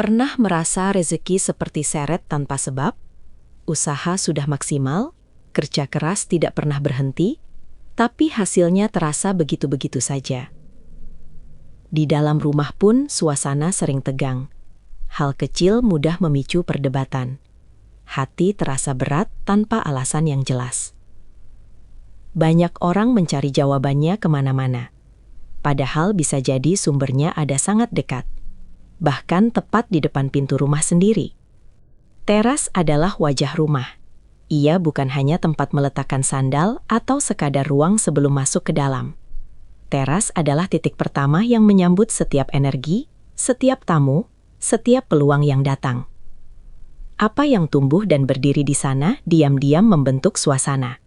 Pernah merasa rezeki seperti seret tanpa sebab? Usaha sudah maksimal, kerja keras tidak pernah berhenti, tapi hasilnya terasa begitu-begitu saja. Di dalam rumah pun suasana sering tegang. Hal kecil mudah memicu perdebatan. Hati terasa berat tanpa alasan yang jelas. Banyak orang mencari jawabannya kemana-mana. Padahal bisa jadi sumbernya ada sangat dekat. Bahkan tepat di depan pintu rumah sendiri. Teras adalah wajah rumah. Ia bukan hanya tempat meletakkan sandal atau sekadar ruang sebelum masuk ke dalam. Teras adalah titik pertama yang menyambut setiap energi, setiap tamu, setiap peluang yang datang. Apa yang tumbuh dan berdiri di sana diam-diam membentuk suasana.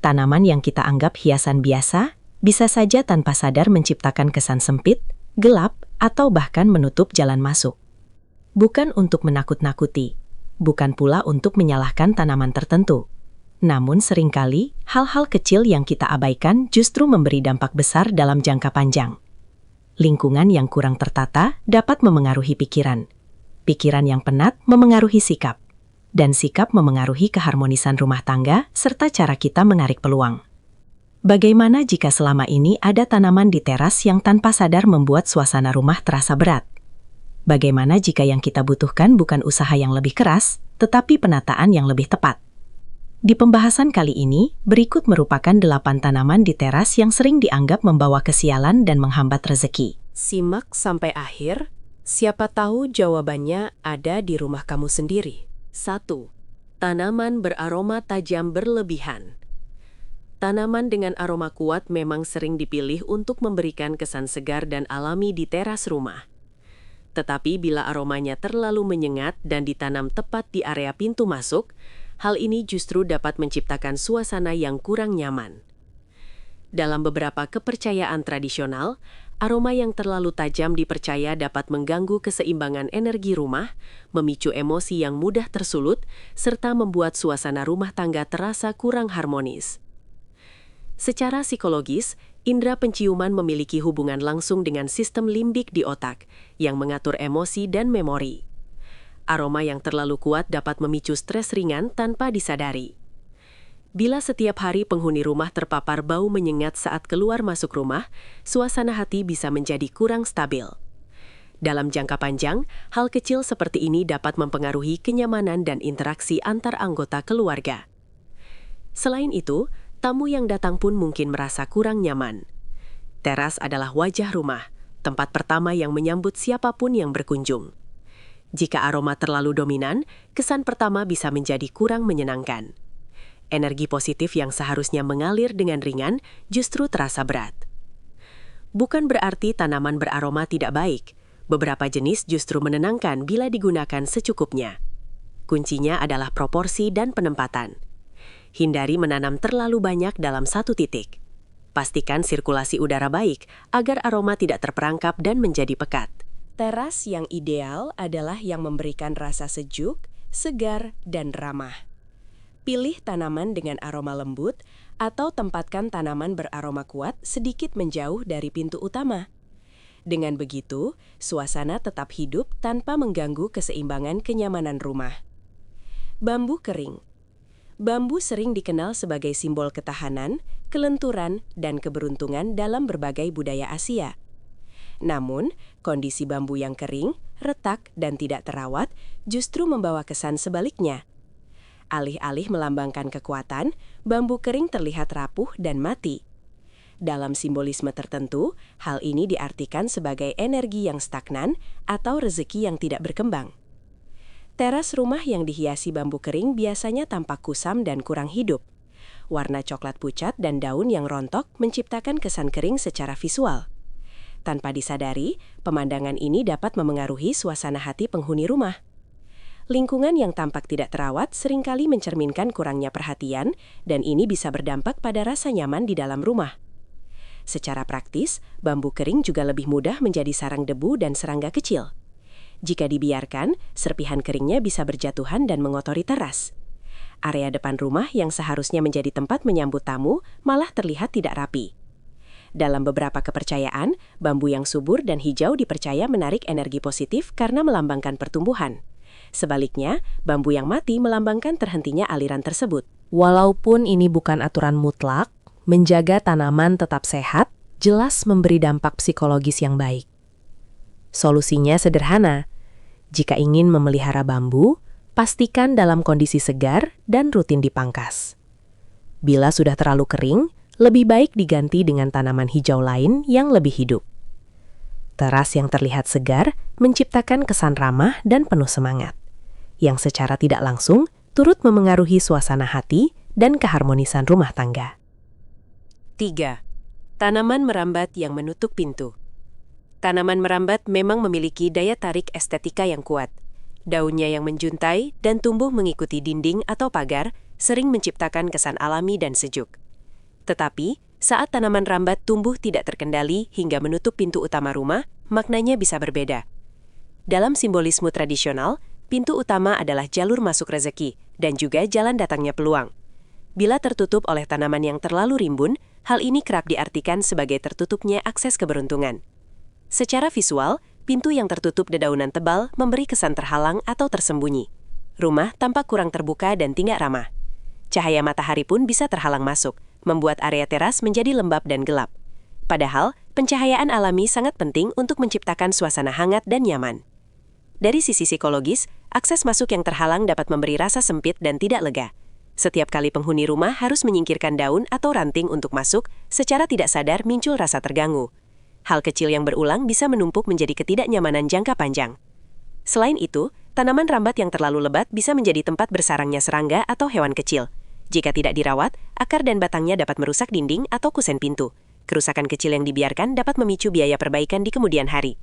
Tanaman yang kita anggap hiasan biasa, bisa saja tanpa sadar menciptakan kesan sempit, gelap, atau bahkan menutup jalan masuk. Bukan untuk menakut-nakuti, bukan pula untuk menyalahkan tanaman tertentu. Namun seringkali, hal-hal kecil yang kita abaikan justru memberi dampak besar dalam jangka panjang. Lingkungan yang kurang tertata dapat memengaruhi pikiran. Pikiran yang penat memengaruhi sikap. Dan sikap memengaruhi keharmonisan rumah tangga serta cara kita menarik peluang. Bagaimana jika selama ini ada tanaman di teras yang tanpa sadar membuat suasana rumah terasa berat? Bagaimana jika yang kita butuhkan bukan usaha yang lebih keras, tetapi penataan yang lebih tepat? Di pembahasan kali ini, berikut merupakan 8 tanaman di teras yang sering dianggap membawa kesialan dan menghambat rezeki. Simak sampai akhir, siapa tahu jawabannya ada di rumah kamu sendiri. 1. Tanaman beraroma tajam berlebihan. Tanaman dengan aroma kuat memang sering dipilih untuk memberikan kesan segar dan alami di teras rumah. Tetapi bila aromanya terlalu menyengat dan ditanam tepat di area pintu masuk, hal ini justru dapat menciptakan suasana yang kurang nyaman. Dalam beberapa kepercayaan tradisional, aroma yang terlalu tajam dipercaya dapat mengganggu keseimbangan energi rumah, memicu emosi yang mudah tersulut, serta membuat suasana rumah tangga terasa kurang harmonis. Secara psikologis, indera penciuman memiliki hubungan langsung dengan sistem limbik di otak yang mengatur emosi dan memori. Aroma yang terlalu kuat dapat memicu stres ringan tanpa disadari. Bila setiap hari penghuni rumah terpapar bau menyengat saat keluar masuk rumah, suasana hati bisa menjadi kurang stabil. Dalam jangka panjang, hal kecil seperti ini dapat mempengaruhi kenyamanan dan interaksi antar anggota keluarga. Selain itu, tamu yang datang pun mungkin merasa kurang nyaman. Teras adalah wajah rumah, tempat pertama yang menyambut siapapun yang berkunjung. Jika aroma terlalu dominan, kesan pertama bisa menjadi kurang menyenangkan. Energi positif yang seharusnya mengalir dengan ringan justru terasa berat. Bukan berarti tanaman beraroma tidak baik. Beberapa jenis justru menenangkan bila digunakan secukupnya. Kuncinya adalah proporsi dan penempatan. Hindari menanam terlalu banyak dalam satu titik. Pastikan sirkulasi udara baik agar aroma tidak terperangkap dan menjadi pekat. Teras yang ideal adalah yang memberikan rasa sejuk, segar, dan ramah. Pilih tanaman dengan aroma lembut atau tempatkan tanaman beraroma kuat sedikit menjauh dari pintu utama. Dengan begitu, suasana tetap hidup tanpa mengganggu keseimbangan kenyamanan rumah. Bambu kering. Bambu sering dikenal sebagai simbol ketahanan, kelenturan, dan keberuntungan dalam berbagai budaya Asia. Namun, kondisi bambu yang kering, retak, dan tidak terawat justru membawa kesan sebaliknya. Alih-alih melambangkan kekuatan, bambu kering terlihat rapuh dan mati. Dalam simbolisme tertentu, hal ini diartikan sebagai energi yang stagnan atau rezeki yang tidak berkembang. Teras rumah yang dihiasi bambu kering biasanya tampak kusam dan kurang hidup. Warna coklat pucat dan daun yang rontok menciptakan kesan kering secara visual. Tanpa disadari, pemandangan ini dapat memengaruhi suasana hati penghuni rumah. Lingkungan yang tampak tidak terawat seringkali mencerminkan kurangnya perhatian, dan ini bisa berdampak pada rasa nyaman di dalam rumah. Secara praktis, bambu kering juga lebih mudah menjadi sarang debu dan serangga kecil. Jika dibiarkan, serpihan keringnya bisa berjatuhan dan mengotori teras. Area depan rumah yang seharusnya menjadi tempat menyambut tamu malah terlihat tidak rapi. Dalam beberapa kepercayaan, bambu yang subur dan hijau dipercaya menarik energi positif karena melambangkan pertumbuhan. Sebaliknya, bambu yang mati melambangkan terhentinya aliran tersebut. Walaupun ini bukan aturan mutlak, menjaga tanaman tetap sehat jelas memberi dampak psikologis yang baik. Solusinya sederhana. Jika ingin memelihara bambu, pastikan dalam kondisi segar dan rutin dipangkas. Bila sudah terlalu kering, lebih baik diganti dengan tanaman hijau lain yang lebih hidup. Teras yang terlihat segar menciptakan kesan ramah dan penuh semangat, yang secara tidak langsung turut memengaruhi suasana hati dan keharmonisan rumah tangga. 3. Tanaman merambat yang menutup pintu. Tanaman merambat memang memiliki daya tarik estetika yang kuat. Daunnya yang menjuntai dan tumbuh mengikuti dinding atau pagar sering menciptakan kesan alami dan sejuk. Tetapi, saat tanaman rambat tumbuh tidak terkendali hingga menutup pintu utama rumah, maknanya bisa berbeda. Dalam simbolisme tradisional, pintu utama adalah jalur masuk rezeki dan juga jalan datangnya peluang. Bila tertutup oleh tanaman yang terlalu rimbun, hal ini kerap diartikan sebagai tertutupnya akses keberuntungan. Secara visual, pintu yang tertutup dedaunan tebal memberi kesan terhalang atau tersembunyi. Rumah tampak kurang terbuka dan tidak ramah. Cahaya matahari pun bisa terhalang masuk, membuat area teras menjadi lembab dan gelap. Padahal, pencahayaan alami sangat penting untuk menciptakan suasana hangat dan nyaman. Dari sisi psikologis, akses masuk yang terhalang dapat memberi rasa sempit dan tidak lega. Setiap kali penghuni rumah harus menyingkirkan daun atau ranting untuk masuk, secara tidak sadar muncul rasa terganggu. Hal kecil yang berulang bisa menumpuk menjadi ketidaknyamanan jangka panjang. Selain itu, tanaman rambat yang terlalu lebat bisa menjadi tempat bersarangnya serangga atau hewan kecil. Jika tidak dirawat, akar dan batangnya dapat merusak dinding atau kusen pintu. Kerusakan kecil yang dibiarkan dapat memicu biaya perbaikan di kemudian hari.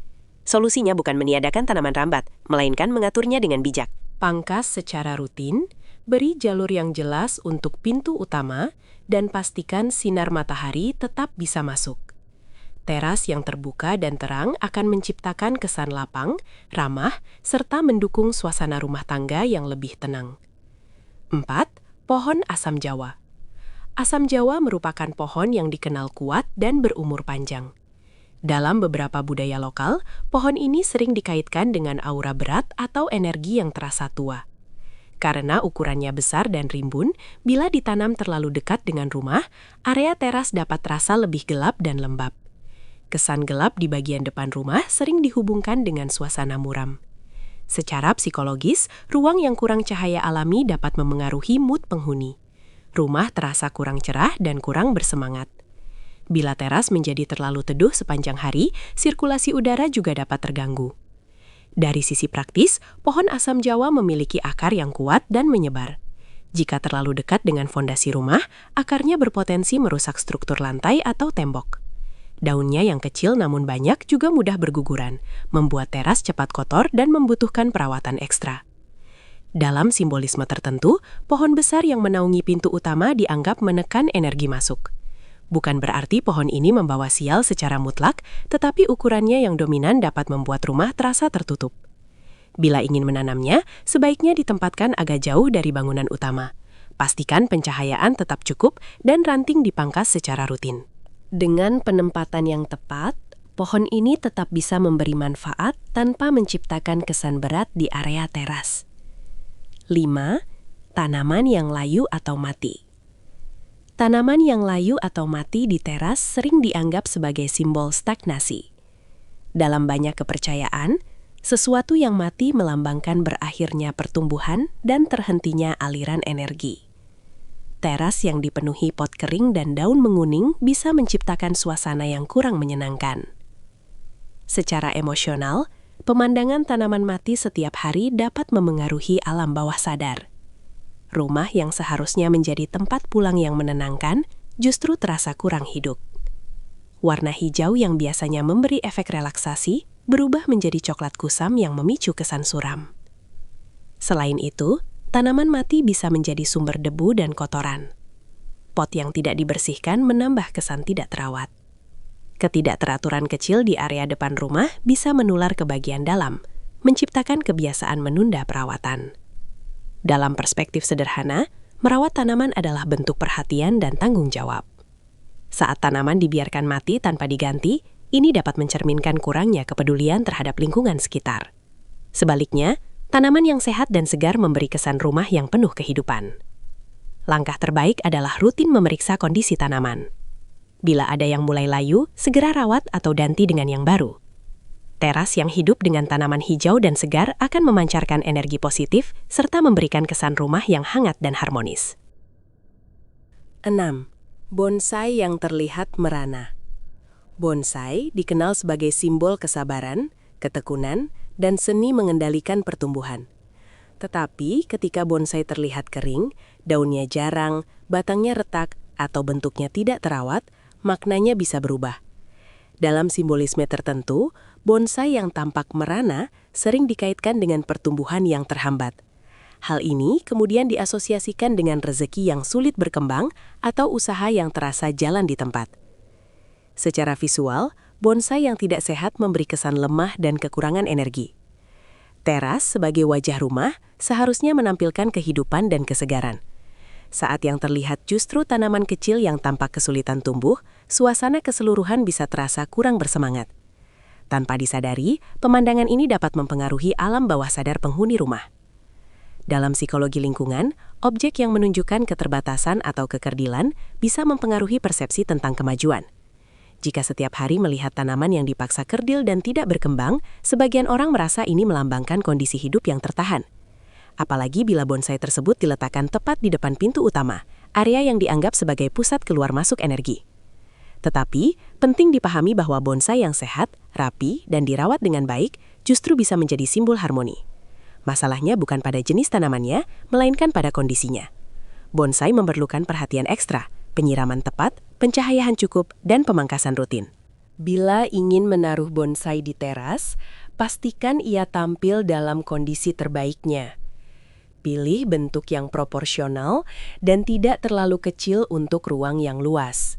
Solusinya bukan meniadakan tanaman rambat, melainkan mengaturnya dengan bijak. Pangkas secara rutin, beri jalur yang jelas untuk pintu utama, dan pastikan sinar matahari tetap bisa masuk. Teras yang terbuka dan terang akan menciptakan kesan lapang, ramah, serta mendukung suasana rumah tangga yang lebih tenang. 4. Pohon asam Jawa. Asam Jawa merupakan pohon yang dikenal kuat dan berumur panjang. Dalam beberapa budaya lokal, pohon ini sering dikaitkan dengan aura berat atau energi yang terasa tua. Karena ukurannya besar dan rimbun, bila ditanam terlalu dekat dengan rumah, area teras dapat terasa lebih gelap dan lembab. Kesan gelap di bagian depan rumah sering dihubungkan dengan suasana muram. Secara psikologis, ruang yang kurang cahaya alami dapat memengaruhi mood penghuni. Rumah terasa kurang cerah dan kurang bersemangat. Bila teras menjadi terlalu teduh sepanjang hari, sirkulasi udara juga dapat terganggu. Dari sisi praktis, pohon asam Jawa memiliki akar yang kuat dan menyebar. Jika terlalu dekat dengan fondasi rumah, akarnya berpotensi merusak struktur lantai atau tembok. Daunnya yang kecil namun banyak juga mudah berguguran, membuat teras cepat kotor dan membutuhkan perawatan ekstra. Dalam simbolisme tertentu, pohon besar yang menaungi pintu utama dianggap menekan energi masuk. Bukan berarti pohon ini membawa sial secara mutlak, tetapi ukurannya yang dominan dapat membuat rumah terasa tertutup. Bila ingin menanamnya, sebaiknya ditempatkan agak jauh dari bangunan utama. Pastikan pencahayaan tetap cukup dan ranting dipangkas secara rutin. Dengan penempatan yang tepat, pohon ini tetap bisa memberi manfaat tanpa menciptakan kesan berat di area teras. 5. Tanaman yang layu atau mati. Tanaman yang layu atau mati di teras sering dianggap sebagai simbol stagnasi. Dalam banyak kepercayaan, sesuatu yang mati melambangkan berakhirnya pertumbuhan dan terhentinya aliran energi. Teras yang dipenuhi pot kering dan daun menguning bisa menciptakan suasana yang kurang menyenangkan. Secara emosional, pemandangan tanaman mati setiap hari dapat memengaruhi alam bawah sadar. Rumah yang seharusnya menjadi tempat pulang yang menenangkan justru terasa kurang hidup. Warna hijau yang biasanya memberi efek relaksasi berubah menjadi coklat kusam yang memicu kesan suram. Selain itu, tanaman mati bisa menjadi sumber debu dan kotoran. Pot yang tidak dibersihkan menambah kesan tidak terawat. Ketidakteraturan kecil di area depan rumah bisa menular ke bagian dalam, menciptakan kebiasaan menunda perawatan. Dalam perspektif sederhana, merawat tanaman adalah bentuk perhatian dan tanggung jawab. Saat tanaman dibiarkan mati tanpa diganti, ini dapat mencerminkan kurangnya kepedulian terhadap lingkungan sekitar. Sebaliknya, tanaman yang sehat dan segar memberi kesan rumah yang penuh kehidupan. Langkah terbaik adalah rutin memeriksa kondisi tanaman. Bila ada yang mulai layu, segera rawat atau ganti dengan yang baru. Teras yang hidup dengan tanaman hijau dan segar akan memancarkan energi positif serta memberikan kesan rumah yang hangat dan harmonis. 6. Bonsai yang terlihat merana. Bonsai dikenal sebagai simbol kesabaran, ketekunan, dan seni mengendalikan pertumbuhan. Tetapi ketika bonsai terlihat kering, daunnya jarang, batangnya retak, atau bentuknya tidak terawat, maknanya bisa berubah. Dalam simbolisme tertentu, bonsai yang tampak merana sering dikaitkan dengan pertumbuhan yang terhambat. Hal ini kemudian diasosiasikan dengan rezeki yang sulit berkembang atau usaha yang terasa jalan di tempat. Secara visual, bonsai yang tidak sehat memberi kesan lemah dan kekurangan energi. Teras sebagai wajah rumah seharusnya menampilkan kehidupan dan kesegaran. Saat yang terlihat justru tanaman kecil yang tampak kesulitan tumbuh, suasana keseluruhan bisa terasa kurang bersemangat. Tanpa disadari, pemandangan ini dapat mempengaruhi alam bawah sadar penghuni rumah. Dalam psikologi lingkungan, objek yang menunjukkan keterbatasan atau kekerdilan bisa mempengaruhi persepsi tentang kemajuan. Jika setiap hari melihat tanaman yang dipaksa kerdil dan tidak berkembang, sebagian orang merasa ini melambangkan kondisi hidup yang tertahan. Apalagi bila bonsai tersebut diletakkan tepat di depan pintu utama, area yang dianggap sebagai pusat keluar masuk energi. Tetapi, penting dipahami bahwa bonsai yang sehat, rapi, dan dirawat dengan baik justru bisa menjadi simbol harmoni. Masalahnya bukan pada jenis tanamannya, melainkan pada kondisinya. Bonsai memerlukan perhatian ekstra, penyiraman tepat, pencahayaan cukup, dan pemangkasan rutin. Bila ingin menaruh bonsai di teras, pastikan ia tampil dalam kondisi terbaiknya. Pilih bentuk yang proporsional dan tidak terlalu kecil untuk ruang yang luas.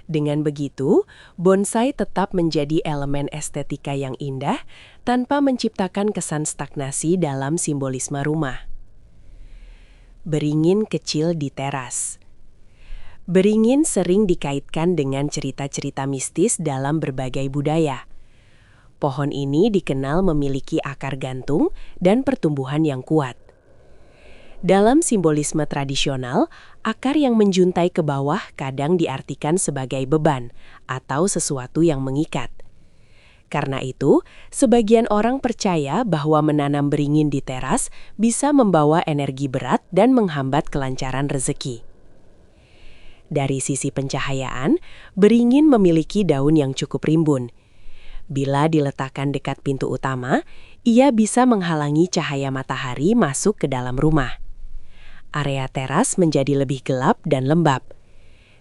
Dengan begitu, bonsai tetap menjadi elemen estetika yang indah tanpa menciptakan kesan stagnasi dalam simbolisme rumah. Beringin kecil di teras. Beringin sering dikaitkan dengan cerita-cerita mistis dalam berbagai budaya. Pohon ini dikenal memiliki akar gantung dan pertumbuhan yang kuat. Dalam simbolisme tradisional, akar yang menjuntai ke bawah kadang diartikan sebagai beban atau sesuatu yang mengikat. Karena itu, sebagian orang percaya bahwa menanam beringin di teras bisa membawa energi berat dan menghambat kelancaran rezeki. Dari sisi pencahayaan, beringin memiliki daun yang cukup rimbun. Bila diletakkan dekat pintu utama, ia bisa menghalangi cahaya matahari masuk ke dalam rumah. Area teras menjadi lebih gelap dan lembab.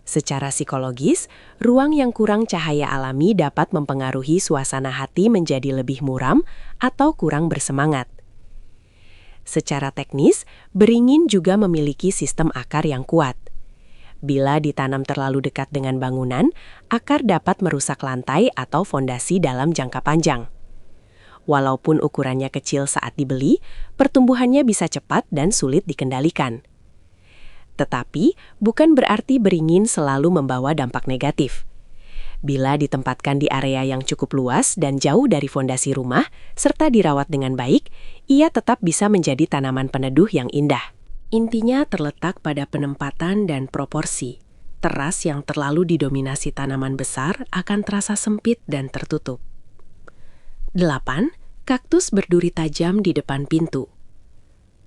Secara psikologis, ruang yang kurang cahaya alami dapat mempengaruhi suasana hati menjadi lebih muram atau kurang bersemangat. Secara teknis, beringin juga memiliki sistem akar yang kuat. Bila ditanam terlalu dekat dengan bangunan, akar dapat merusak lantai atau fondasi dalam jangka panjang. Walaupun ukurannya kecil saat dibeli, pertumbuhannya bisa cepat dan sulit dikendalikan. Tetapi, bukan berarti beringin selalu membawa dampak negatif. Bila ditempatkan di area yang cukup luas dan jauh dari fondasi rumah, serta dirawat dengan baik, ia tetap bisa menjadi tanaman peneduh yang indah. Intinya terletak pada penempatan dan proporsi. Teras yang terlalu didominasi tanaman besar akan terasa sempit dan tertutup. 8. Kaktus berduri tajam di depan pintu.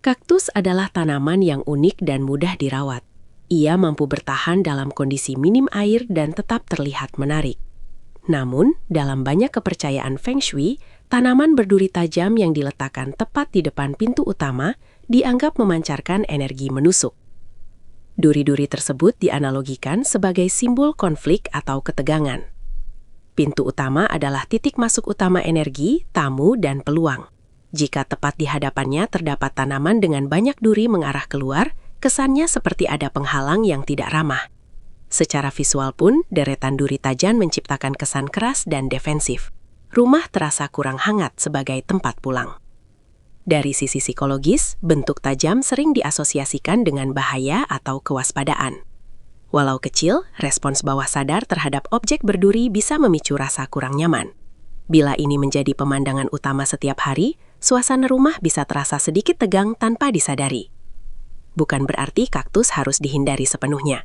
Kaktus adalah tanaman yang unik dan mudah dirawat. Ia mampu bertahan dalam kondisi minim air dan tetap terlihat menarik. Namun, dalam banyak kepercayaan Feng Shui, tanaman berduri tajam yang diletakkan tepat di depan pintu utama dianggap memancarkan energi menusuk. Duri-duri tersebut dianalogikan sebagai simbol konflik atau ketegangan. Pintu utama adalah titik masuk utama energi, tamu, dan peluang. Jika tepat di hadapannya terdapat tanaman dengan banyak duri mengarah keluar, kesannya seperti ada penghalang yang tidak ramah. Secara visual pun, deretan duri tajam menciptakan kesan keras dan defensif. Rumah terasa kurang hangat sebagai tempat pulang. Dari sisi psikologis, bentuk tajam sering diasosiasikan dengan bahaya atau kewaspadaan. Walau kecil, respons bawah sadar terhadap objek berduri bisa memicu rasa kurang nyaman. Bila ini menjadi pemandangan utama setiap hari, suasana rumah bisa terasa sedikit tegang tanpa disadari. Bukan berarti kaktus harus dihindari sepenuhnya.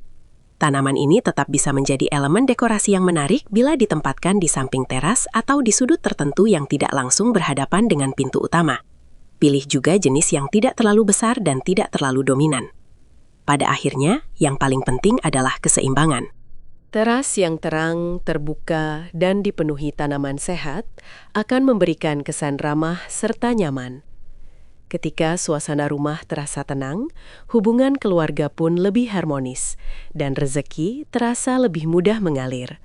Tanaman ini tetap bisa menjadi elemen dekorasi yang menarik bila ditempatkan di samping teras atau di sudut tertentu yang tidak langsung berhadapan dengan pintu utama. Pilih juga jenis yang tidak terlalu besar dan tidak terlalu dominan. Pada akhirnya, yang paling penting adalah keseimbangan. Teras yang terang, terbuka, dan dipenuhi tanaman sehat akan memberikan kesan ramah serta nyaman. Ketika suasana rumah terasa tenang, hubungan keluarga pun lebih harmonis, dan rezeki terasa lebih mudah mengalir.